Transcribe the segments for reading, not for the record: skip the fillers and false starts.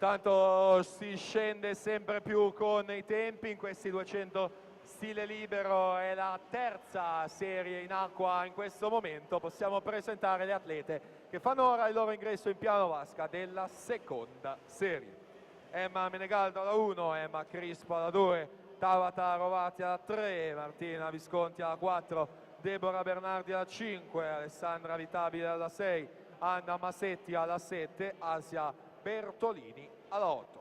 Intanto si scende sempre più con i tempi in questi 200 stile libero, è la terza serie in acqua in questo momento. Possiamo presentare le atlete che fanno ora il loro ingresso in piano vasca della seconda serie. Emma Menegaldo alla 1, Emma Crispo alla 2, Tabata Rovati alla 3, Martina Visconti alla 4, Deborah Bernardi alla 5, Alessandra Vitabile alla 6, Anna Masetti alla 7, Asia Bertolini alla 8.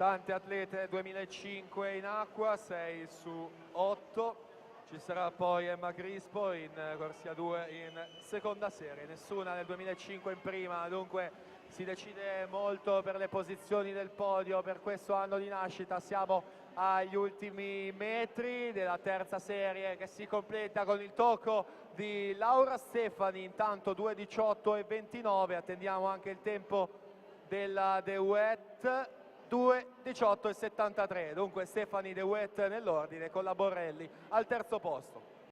Tante atlete 2005 in acqua, 6 su 8. Ci sarà poi Emma Crispo in corsia 2 in seconda serie, nessuna nel 2005 in prima, dunque si decide molto per le posizioni del podio per questo anno di nascita. Siamo agli ultimi metri della terza serie che si completa con il tocco di Laura Stefani, intanto 2:18 e 29, attendiamo anche il tempo della De Wet, 2:18 e 73, dunque Stefani De Wet nell'ordine con la Borrelli al terzo posto.